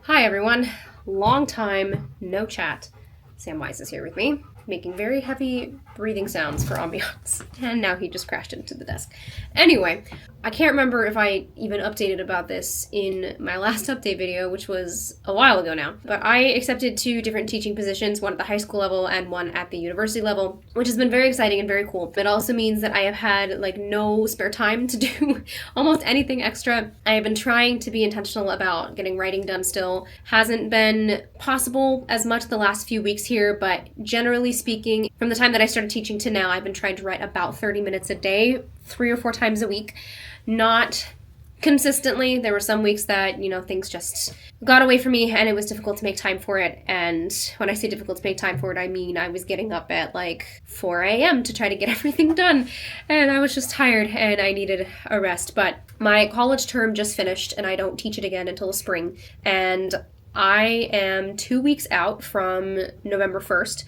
Hi everyone, long time no chat. Sam Wise is here with me, making very heavy breathing sounds for ambiance. And now he just crashed into the desk. Anyway, I can't remember if I even updated about this in my last update video, which was a while ago now. But I accepted 2 different teaching positions, one at the high school level and one at the university level, which has been very exciting and very cool. It also means that I have had no spare time to do almost anything extra. I have been trying to be intentional about getting writing done still. Hasn't been possible as much the last few weeks here, but generally speaking, from the time that I started teaching to now, I've been trying to write about 30 minutes a day, 3 or 4 times a week. Not consistently. There were some weeks that, things just got away from me and it was difficult to make time for it. And when I say difficult to make time for it, I mean I was getting up at 4 a.m. to try to get everything done. And I was just tired and I needed a rest. But my college term just finished and I don't teach it again until the spring. And I am 2 weeks out from November 1st.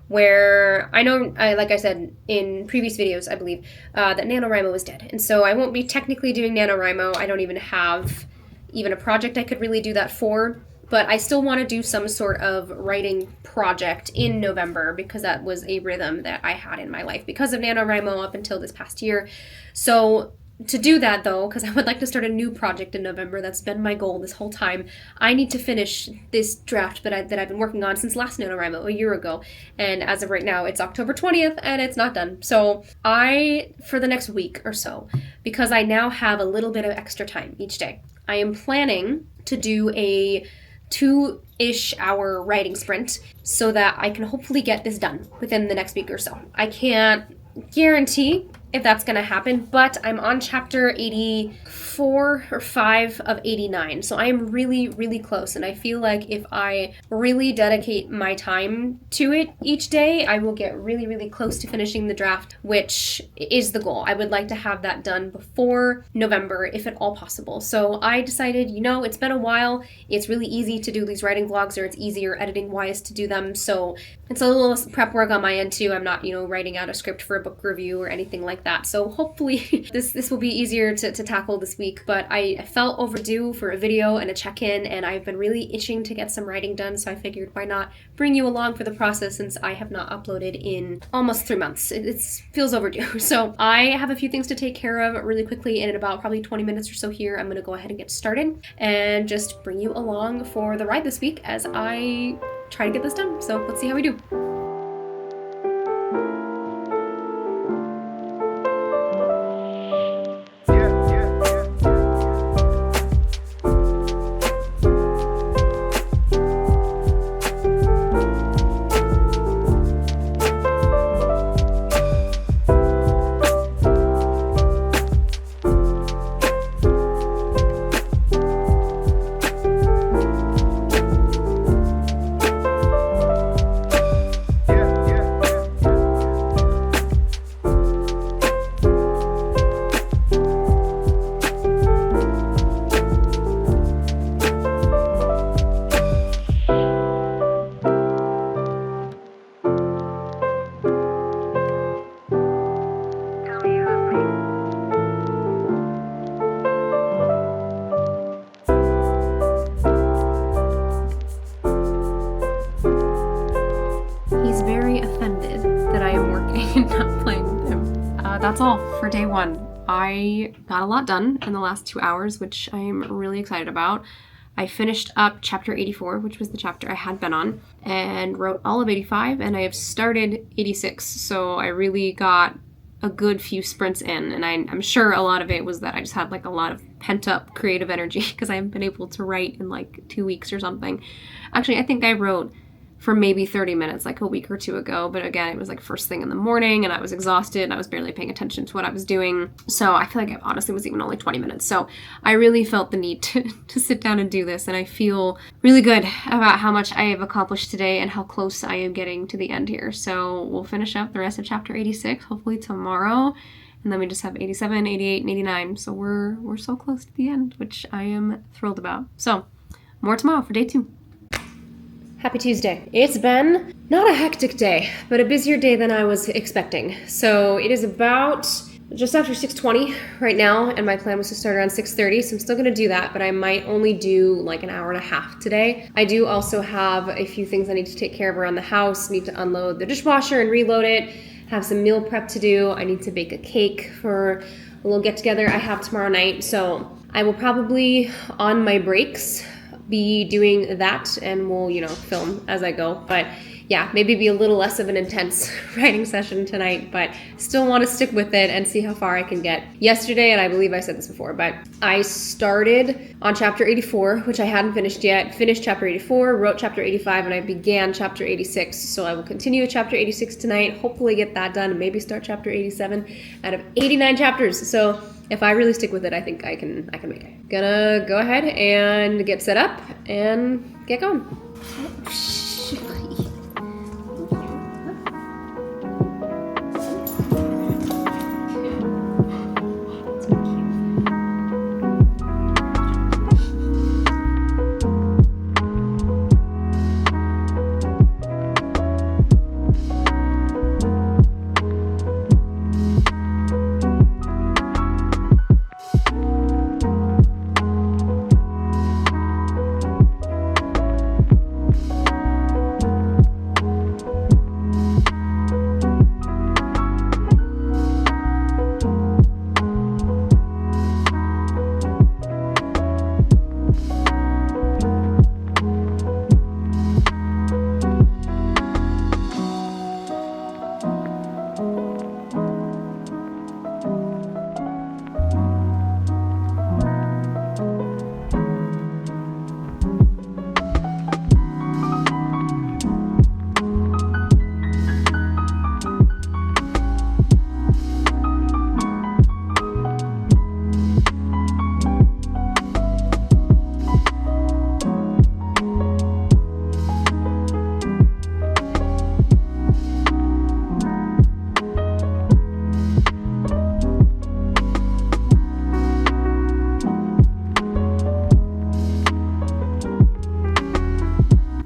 Where I know, like I said in previous videos, I believe, that NaNoWriMo is dead. And so I won't be technically doing NaNoWriMo. I don't even have a project I could really do that for. But I still want to do some sort of writing project in November because that was a rhythm that I had in my life because of NaNoWriMo up until this past year. So to do that, though, because I would like to start a new project in November, that's been my goal this whole time, I need to finish this draft that I've been working on since last NaNoWriMo, a year ago. And as of right now, it's October 20th, and it's not done. So for the next week or so, because I now have a little bit of extra time each day, I am planning to do a 2-ish hour writing sprint so that I can hopefully get this done within the next week or so. I can't guarantee if that's going to happen, but I'm on chapter 84 or 5 of 89, so I am really, really close, and I feel like if I really dedicate my time to it each day, I will get really, really close to finishing the draft, which is the goal. I would like to have that done before November, if at all possible. So I decided, it's been a while, it's really easy to do these writing vlogs, or it's easier editing-wise to do them, so it's a little prep work on my end too. I'm not, writing out a script for a book review or anything like that. So hopefully this will be easier to tackle this week. But I felt overdue for a video and a check-in, and I've been really itching to get some writing done. So I figured why not bring you along for the process since I have not uploaded in almost 3 months. It feels overdue. So I have a few things to take care of really quickly, and in about probably 20 minutes or so here, I'm going to go ahead and get started and just bring you along for the ride this week as I try to get this done. So let's see how we do. That's all for day 1. I got a lot done in the last 2 hours, which I am really excited about. I finished up chapter 84, which was the chapter I had been on, and wrote all of 85, and I have started 86, so I really got a good few sprints in, and I'm sure a lot of it was that I just had a lot of pent-up creative energy because I haven't been able to write in 2 weeks or something. Actually, I think I wrote for maybe 30 minutes a week or 2 ago, but again, it was first thing in the morning and I was exhausted and I was barely paying attention to what I was doing, so I feel it honestly was even only 20 minutes. So I really felt the need to sit down and do this, and I feel really good about how much I have accomplished today and how close I am getting to the end here. So we'll finish up the rest of chapter 86 hopefully tomorrow, and then we just have 87, 88, and 89, so we're so close to the end, which I am thrilled about. So more tomorrow for day 2. Happy Tuesday. It's been not a hectic day, but a busier day than I was expecting. So it is about just after 6:20 right now, and my plan was to start around 6:30, so I'm still gonna do that, but I might only do like an hour and a half today. I do also have a few things I need to take care of around the house. Need to unload the dishwasher and reload it, have some meal prep to do. I need to bake a cake for a little get together I have tomorrow night, so I will probably, on my breaks, be doing that, and we'll, film as I go. But yeah, maybe be a little less of an intense writing session tonight, but still want to stick with it and see how far I can get. Yesterday, and I believe I said this before, but I started on chapter 84, which I hadn't finished yet, finished chapter 84, wrote chapter 85, and I began chapter 86. So I will continue with chapter 86 tonight, hopefully get that done, and maybe start chapter 87 out of 89 chapters. So if I really stick with it, I think I can make it. Gonna go ahead and get set up and get going.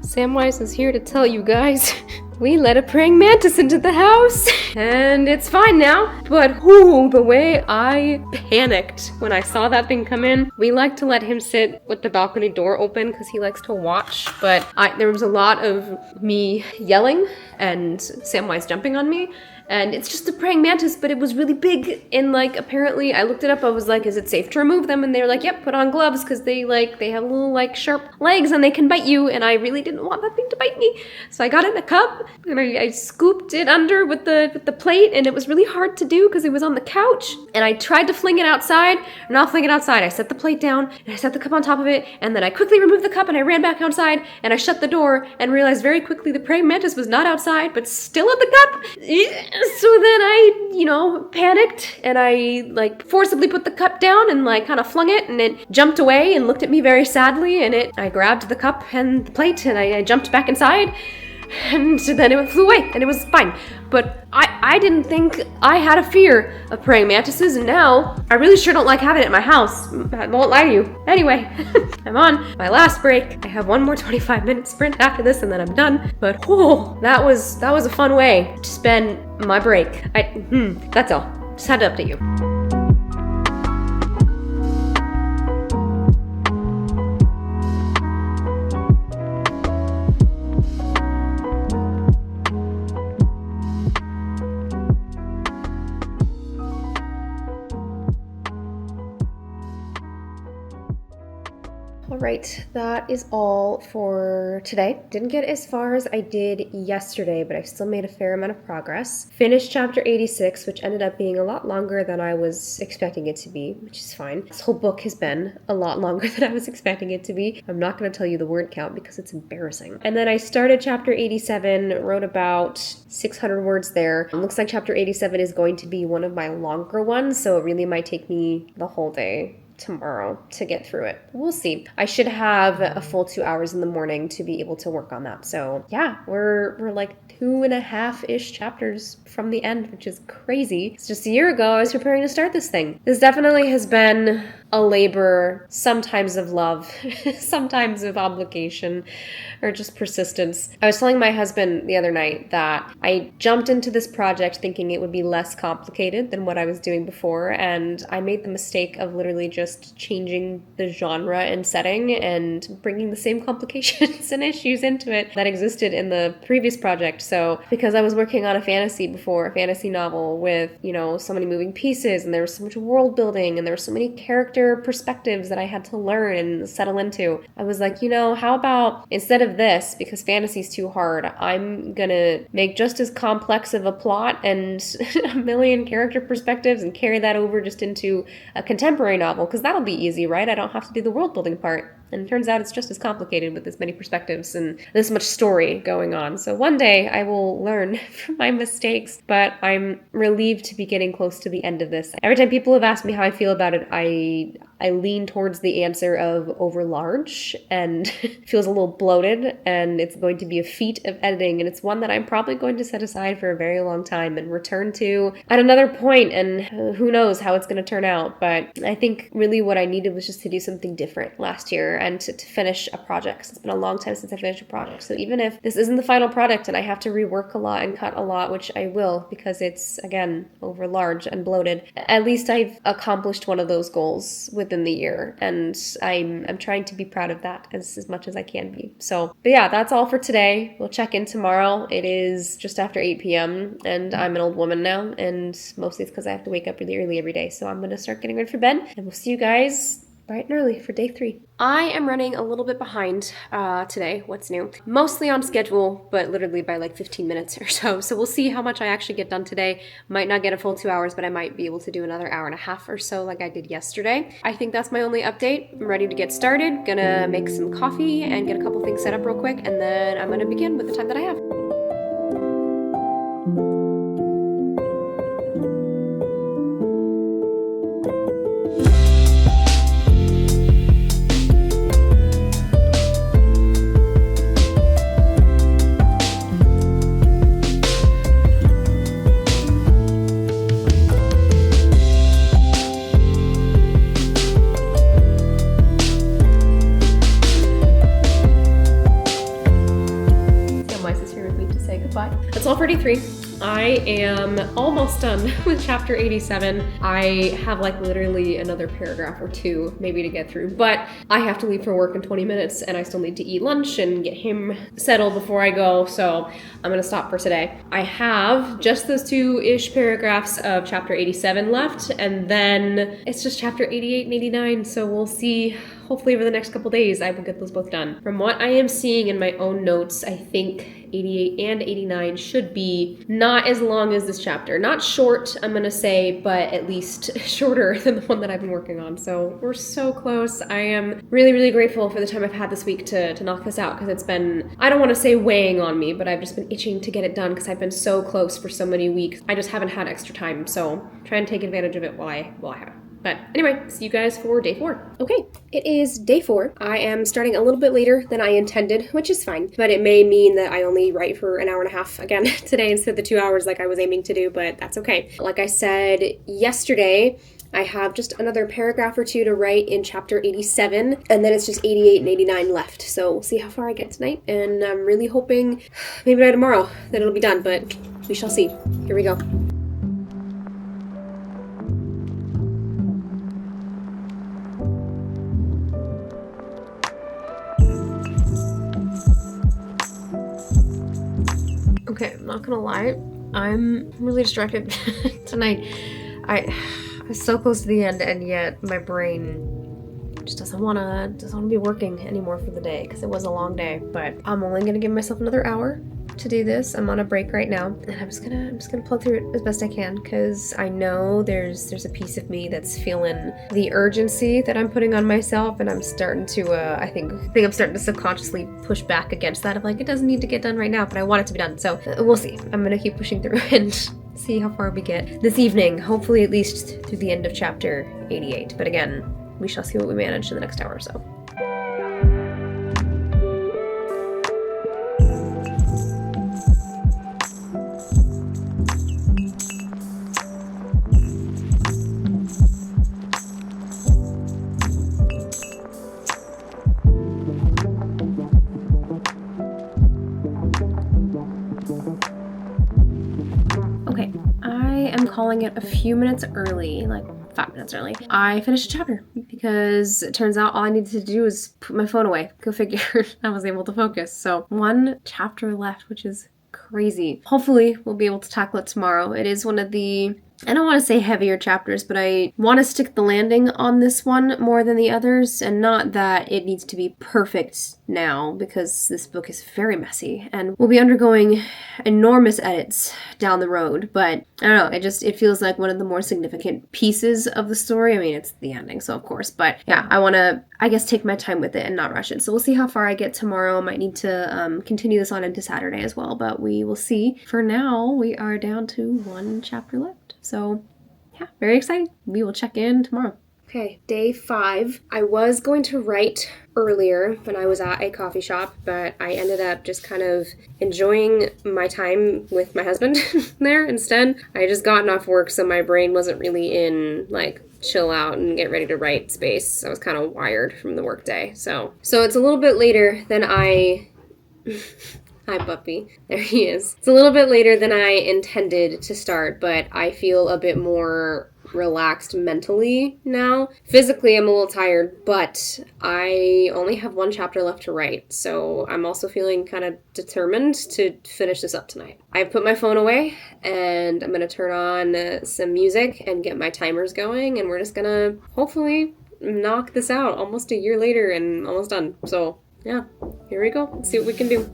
Samwise is here to tell you guys, we let a praying mantis into the house, and it's fine now. But the way I panicked when I saw that thing come in. We like to let him sit with the balcony door open because he likes to watch, but there was a lot of me yelling and Samwise jumping on me. And it's just a praying mantis, but it was really big. And apparently I looked it up. I was like, is it safe to remove them? And they were like, yep, put on gloves because they have little sharp legs and they can bite you. And I really didn't want that thing to bite me. So I got it in a cup and I scooped it under with the plate, and it was really hard to do because it was on the couch. And I tried to fling it outside. Not fling it outside. I set the plate down and I set the cup on top of it. And then I quickly removed the cup and I ran back outside and I shut the door and realized very quickly the praying mantis was not outside, but still in the cup. So then I, panicked and I forcibly put the cup down and kind of flung it, and it jumped away and looked at me very sadly, and I grabbed the cup and the plate and I jumped back inside, and then it flew away and it was fine. But I didn't think I had a fear of praying mantises, and now I really sure don't like having it in my house. I won't lie to you. Anyway, I'm on my last break. I have one more 25-minute sprint after this and then I'm done. But that was a fun way to spend my break. That's all. Just had to update you. Alright, that is all for today. Didn't get as far as I did yesterday, but I still made a fair amount of progress. Finished chapter 86, which ended up being a lot longer than I was expecting it to be, which is fine. This whole book has been a lot longer than I was expecting it to be. I'm not going to tell you the word count because it's embarrassing. And then I started chapter 87, wrote about 600 words there. It looks like chapter 87 is going to be one of my longer ones, so it really might take me the whole day tomorrow to get through it. We'll see. I should have a full 2 hours in the morning to be able to work on that. So yeah, we're 2.5-ish chapters from the end, which is crazy. It's just a year ago I was preparing to start this thing. This definitely has been a labor, sometimes of love, sometimes of obligation, or just persistence. I was telling my husband the other night that I jumped into this project thinking it would be less complicated than what I was doing before, and I made the mistake of literally just changing the genre and setting and bringing the same complications and issues into it that existed in the previous project. So, because I was working on a fantasy before, a fantasy novel with, so many moving pieces, and there was so much world building, and there were so many character perspectives that I had to learn and settle into, I was like, how about instead of this, because fantasy's too hard, I'm gonna make just as complex of a plot and a million character perspectives and carry that over just into a contemporary novel, because that'll be easy, right? I don't have to do the world building part. And it turns out it's just as complicated with this many perspectives and this much story going on. So one day I will learn from my mistakes, but I'm relieved to be getting close to the end of this. Every time people have asked me how I feel about it, I lean towards the answer of overlarge and feels a little bloated, and it's going to be a feat of editing, and it's one that I'm probably going to set aside for a very long time and return to at another point, and who knows how it's going to turn out. But I think really what I needed was just to do something different last year and to finish a project. It's been a long time since I finished a project, so even if this isn't the final product and I have to rework a lot and cut a lot, which I will because it's, again, overlarge and bloated, at least I've accomplished one of those goals within the year, and I'm trying to be proud of that as much as I can be. So, but yeah, that's all for today. We'll check in tomorrow. It is just after 8 p.m. and I'm an old woman now, and mostly it's because I have to wake up really early every day. So I'm going to start getting ready for bed, and we'll see you guys bright and early for day 3. I am running a little bit behind today. What's new? Mostly on schedule, but literally by like 15 minutes or so. So we'll see how much I actually get done today. Might not get a full 2 hours, but I might be able to do another hour and a half or so like I did yesterday. I think that's my only update. I'm ready to get started. Gonna make some coffee and get a couple things set up real quick, and then I'm gonna begin with the time that I have. That's all for day 3. I am almost done with chapter 87. I have like literally another paragraph or 2 maybe to get through, but I have to leave for work in 20 minutes and I still need to eat lunch and get him settled before I go, so I'm gonna stop for today. I have just those 2-ish paragraphs of chapter 87 left, and then it's just chapter 88 and 89, so we'll see. Hopefully over the next couple days I will get those both done. From what I am seeing in my own notes, I think 88 and 89 should be not as long as this chapter. Not short, I'm gonna say, but at least shorter than the one that I've been working on. So we're so close. I am really, really grateful for the time I've had this week to knock this out, because it's been, I don't want to say weighing on me, but I've just been itching to get it done because I've been so close for so many weeks. I just haven't had extra time, so try and take advantage of it while I have it. But anyway, see you guys for day 4. Okay, it is day 4. I am starting a little bit later than I intended, which is fine, but it may mean that I only write for an hour and a half again today instead of the 2 hours like I was aiming to do, but that's okay. Like I said yesterday, I have just another paragraph or 2 to write in chapter 87, and then it's just 88 and 89 left. So we'll see how far I get tonight, and I'm really hoping maybe by tomorrow that it'll be done, but we shall see. Here we go. Okay, I'm not gonna lie, I'm really distracted tonight. I was so close to the end, and yet my brain just doesn't wanna be working anymore for the day, because it was a long day. But I'm only gonna give myself another hour to do this. I'm on a break right now, and I'm just gonna plug through it as best I can, because I know there's a piece of me that's feeling the urgency that I'm putting on myself, and I'm starting to I think I'm starting to subconsciously push back against that of like, it doesn't need to get done right now, but I want it to be done. So we'll see. I'm gonna keep pushing through and see how far we get this evening, hopefully at least through the end of chapter 88. But again, we shall see what we manage in the next hour or so. calling it a few minutes early, like 5 minutes early. I finished a chapter because it turns out all I needed to do was put my phone away. Go figure. I was able to focus. So 1 chapter left, which is crazy. Hopefully we'll be able to tackle it tomorrow. It is one of the, I don't want to say heavier chapters, but I want to stick the landing on this one more than the others, and not that it needs to be perfect now, because this book is very messy and will be undergoing enormous edits down the road, but I don't know, it feels like one of the more significant pieces of the story. I mean, it's the ending, so of course, but yeah, I want to, I guess, take my time with it and not rush it. So we'll see how far I get tomorrow. I might need to continue this on into Saturday as well, but we will see. For now, we are down to 1 chapter left. So yeah, very exciting. We will check in tomorrow. Okay, day 5. I was going to write earlier when I was at a coffee shop, but I ended up just kind of enjoying my time with my husband there instead. I had just gotten off work, so my brain wasn't really in, like, chill out and get ready to write space. I was kind of wired from the work day. So it's a little bit later than I... Hi, puppy. There he is. It's a little bit later than I intended to start, but I feel a bit more relaxed mentally now. Physically, I'm a little tired, but I only have 1 chapter left to write, so I'm also feeling kind of determined to finish this up tonight. I've put my phone away, and I'm going to turn on some music and get my timers going, and we're just going to hopefully knock this out almost a year later and almost done. So, yeah, here we go. Let's see what we can do.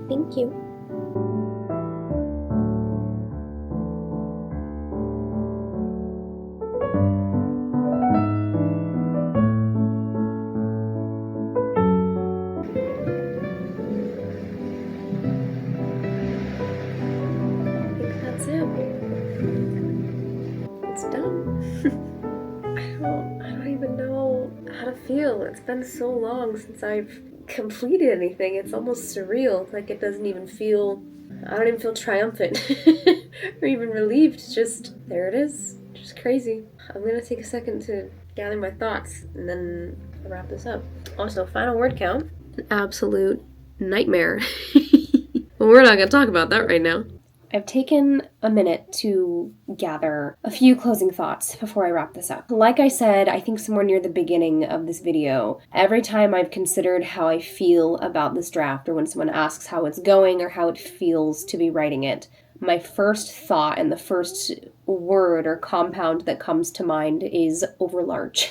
Thank you. I think that's it. It's done. I don't even know how to feel. It's been so long since I've completed anything. It's almost surreal. Like, it doesn't even feel, I don't even feel triumphant or even relieved. It's just, there it is. Just crazy. I'm gonna take a second to gather my thoughts and then wrap this up. Also, final word count. An absolute nightmare. Well, we're not gonna talk about that right now. I've taken a minute to gather a few closing thoughts before I wrap this up. Like I said, I think somewhere near the beginning of this video, every time I've considered how I feel about this draft, or when someone asks how it's going or how it feels to be writing it, my first thought and the first word or compound that comes to mind is overlarge.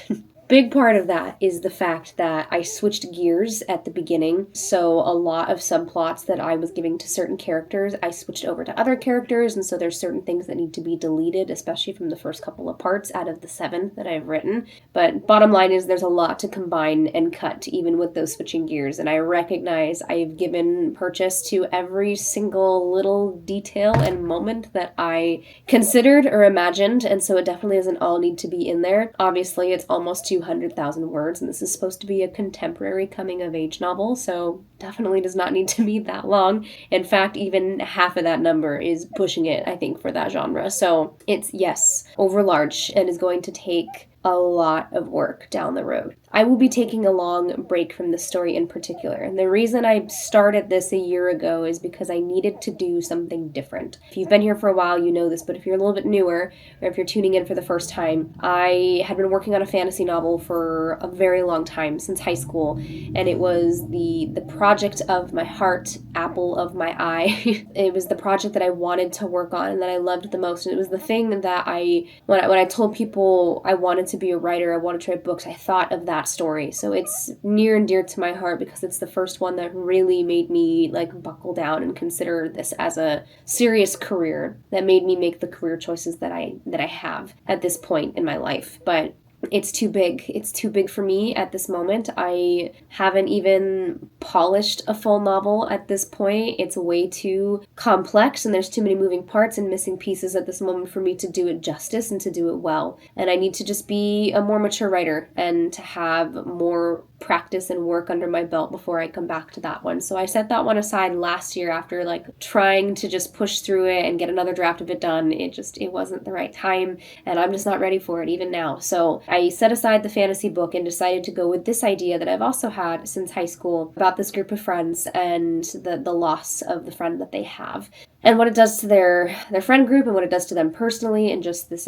Big part of that is the fact that I switched gears at the beginning, so a lot of subplots that I was giving to certain characters, I switched over to other characters, and so there's certain things that need to be deleted, especially from the first couple of parts out of the 7 that I've written. But bottom line is there's a lot to combine and cut, even with those switching gears, and I recognize I've given purchase to every single little detail and moment that I considered or imagined, and so it definitely doesn't all need to be in there. Obviously, it's almost 200,000 words, and this is supposed to be a contemporary coming-of-age novel, so definitely does not need to be that long. In fact, even half of that number is pushing it, I think, for that genre. So it's, yes, overlarge, and is going to take a lot of work down the road. I will be taking a long break from this story in particular, and the reason I started this a year ago is because I needed to do something different. If you've been here for a while, you know this, but if you're a little bit newer, or if you're tuning in for the first time, I had been working on a fantasy novel for a very long time, since high school, and it was the project of my heart, apple of my eye. It was the project that I wanted to work on and that I loved the most, and it was the thing that when I told people I wanted to be a writer, I wanted to write books, I thought of that story. So it's near and dear to my heart because it's the first one that really made me like buckle down and consider this as a serious career, that made me make the career choices that I have at this point in my life. But it's too big. It's too big for me at this moment. I haven't even polished a full novel at this point. It's way too complex and there's too many moving parts and missing pieces at this moment for me to do it justice and to do it well. And I need to just be a more mature writer and to have more practice and work under my belt before I come back to that one. So I set that one aside last year after like trying to just push through it and get another draft of it done. It wasn't the right time and I'm just not ready for it even now. So I set aside the fantasy book and decided to go with this idea that I've also had since high school about this group of friends and the loss of the friend that they have. And what it does to their friend group and what it does to them personally, and just this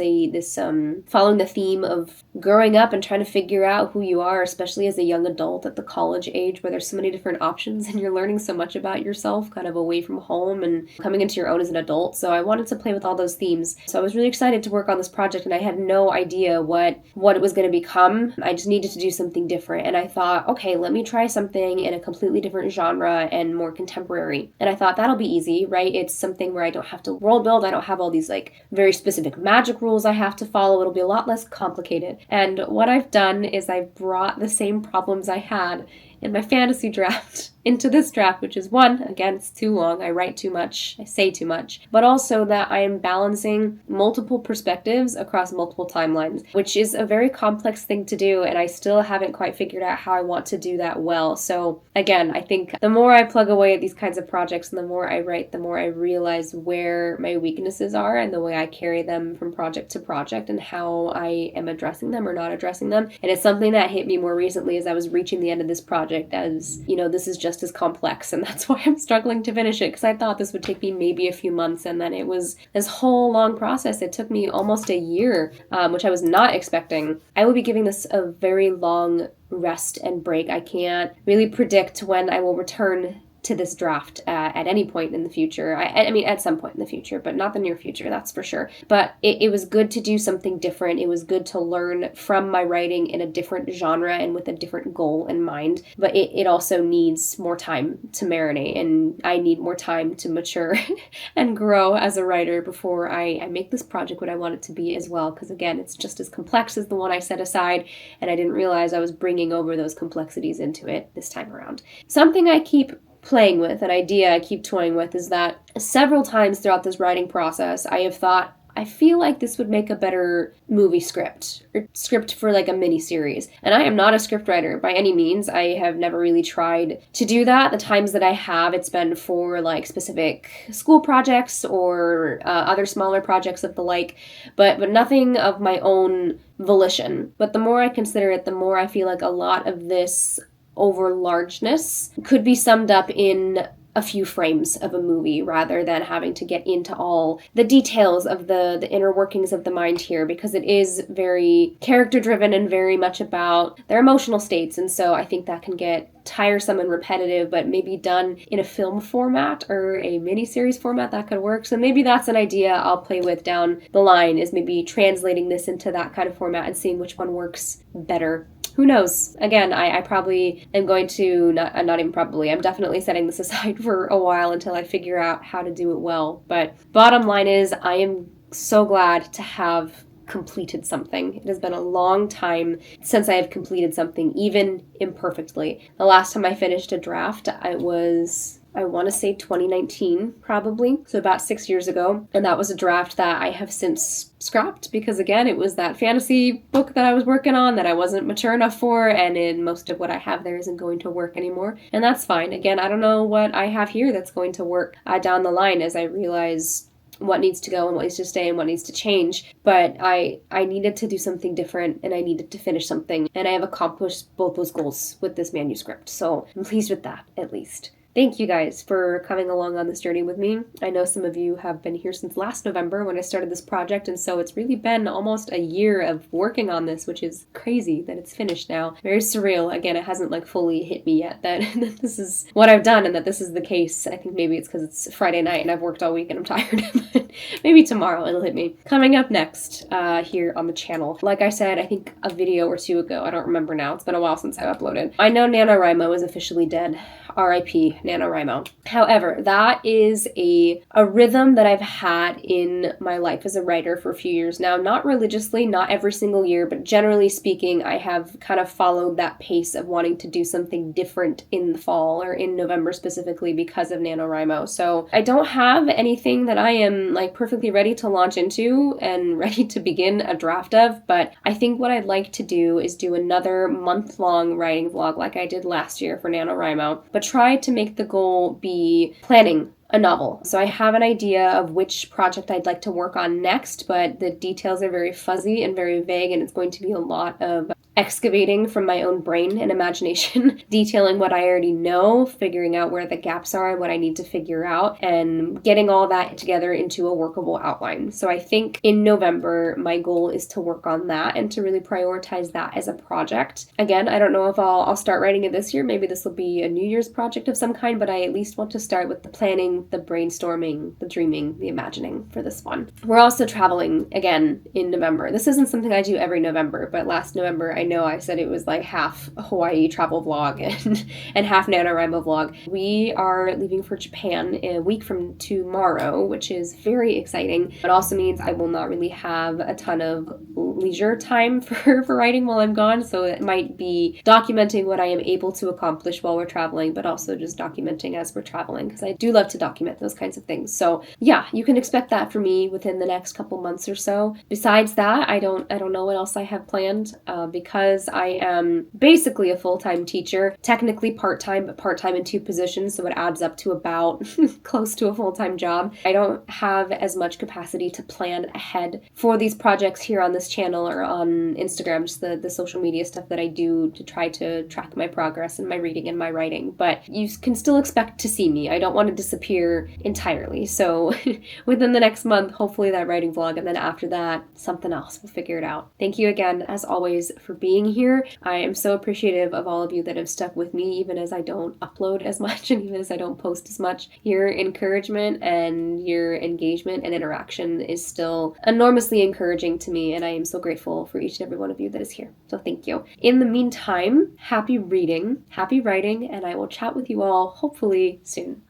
following the theme of growing up and trying to figure out who you are, especially as a young adult at the college age where there's so many different options and you're learning so much about yourself kind of away from home and coming into your own as an adult. So I wanted to play with all those themes. So I was really excited to work on this project and I had no idea what it was going to become. I just needed to do something different. And I thought, okay, let me try something in a completely different genre and more contemporary. And I thought that'll be easy, right? It's something where I don't have to world build. I don't have all these like very specific magic rules I have to follow. It'll be a lot less complicated. And what I've done is I've brought the same problems I had in my fantasy draft into this draft, which is one, again, it's too long, I write too much, I say too much, but also that I am balancing multiple perspectives across multiple timelines, which is a very complex thing to do, and I still haven't quite figured out how I want to do that well. So again, I think the more I plug away at these kinds of projects and the more I write, the more I realize where my weaknesses are and the way I carry them from project to project and how I am addressing them or not addressing them. And it's something that hit me more recently as I was reaching the end of this project, as, you know, this is just as complex, and that's why I'm struggling to finish it, because I thought this would take me maybe a few months, and then it was this whole long process. It took me almost a year, which I was not expecting. I will be giving this a very long rest and break. I can't really predict when I will return to this draft at any point in the future. I mean, at some point in the future, but not the near future, that's for sure. But it was good to do something different. It was good to learn from my writing in a different genre and with a different goal in mind. But it also needs more time to marinate, and I need more time to mature and grow as a writer before I make this project what I want it to be as well. Because again, it's just as complex as the one I set aside, and I didn't realize I was bringing over those complexities into it this time around. Something I keep playing with, an idea I keep toying with, is that several times throughout this writing process, I have thought, I feel like this would make a better movie script, or script for like a mini series. And I am not a script writer by any means. I have never really tried to do that. The times that I have, it's been for like specific school projects or other smaller projects of the like, but nothing of my own volition. But the more I consider it, the more I feel like a lot of this over largeness could be summed up in a few frames of a movie rather than having to get into all the details of the inner workings of the mind here, because it is very character driven and very much about their emotional states. And so I think that can get tiresome and repetitive, but maybe done in a film format or a miniseries format, that could work. So maybe that's an idea I'll play with down the line, is maybe translating this into that kind of format and seeing which one works better. Who knows? Again, I probably am going to, not even probably, I'm definitely setting this aside for a while until I figure out how to do it well. But bottom line is, I am so glad to have completed something. It has been a long time since I have completed something, even imperfectly. The last time I finished a draft, I want to say 2019, probably. So about 6 years ago. And that was a draft that I have since scrapped because, again, it was that fantasy book that I was working on that I wasn't mature enough for, and in most of what I have there isn't going to work anymore. And that's fine. Again, I don't know what I have here that's going to work down the line as I realize what needs to go and what needs to stay and what needs to change. But I needed to do something different, and I needed to finish something, and I have accomplished both those goals with this manuscript. So I'm pleased with that, at least. Thank you guys for coming along on this journey with me. I know some of you have been here since last November when I started this project, and so it's really been almost a year of working on this, which is crazy that it's finished now. Very surreal. Again, it hasn't like fully hit me yet that this is what I've done and that this is the case. I think maybe it's because it's Friday night and I've worked all week and I'm tired. But maybe tomorrow it'll hit me. Coming up next here on the channel, like I said, I think a video or two ago, I don't remember now, it's been a while since I uploaded, I know NaNoWriMo is officially dead. R.I.P. NaNoWriMo. However, that is a rhythm that I've had in my life as a writer for a few years now. Not religiously, not every single year, but generally speaking, I have kind of followed that pace of wanting to do something different in the fall or in November specifically because of NaNoWriMo. So I don't have anything that I am like perfectly ready to launch into and ready to begin a draft of, but I think what I'd like to do is do another month-long writing vlog like I did last year for NaNoWriMo, but try to make the goal be planning a novel. So I have an idea of which project I'd like to work on next, but the details are very fuzzy and very vague, and it's going to be a lot of excavating from my own brain and imagination, detailing what I already know, figuring out where the gaps are and what I need to figure out, and getting all that together into a workable outline. So I think in November, my goal is to work on that and to really prioritize that as a project. Again, I don't know if I'll start writing it this year. Maybe this will be a New Year's project of some kind, but I at least want to start with the planning, the brainstorming, the dreaming, the imagining for this one. We're also traveling again in November. This isn't something I do every November, but last November I know I said it was like half Hawaii travel vlog and half NaNoWriMo vlog. We are leaving for Japan a week from tomorrow, which is very exciting. It also means I will not really have a ton of leisure time for writing while I'm gone, so it might be documenting what I am able to accomplish while we're traveling, but also just documenting as we're traveling, because I do love to document those kinds of things. So yeah, you can expect that from me within the next couple months or so. Besides that, I don't know what else I have planned, because I am basically a full-time teacher, technically part-time, but part-time in 2 positions, so it adds up to about close to a full-time job. I don't have as much capacity to plan ahead for these projects here on this channel or on Instagram, just the social media stuff that I do to try to track my progress and my reading and my writing. But you can still expect to see me. I don't want to disappear entirely. So within the next month, hopefully that writing vlog, and then after that, something else. We'll figure it out. Thank you again, as always, for being here. I am so appreciative of all of you that have stuck with me, even as I don't upload as much and even as I don't post as much. Your encouragement and your engagement and interaction is still enormously encouraging to me, and I am so grateful for each and every one of you that is here. So thank you. In the meantime, happy reading, happy writing, and I will chat with you all hopefully soon.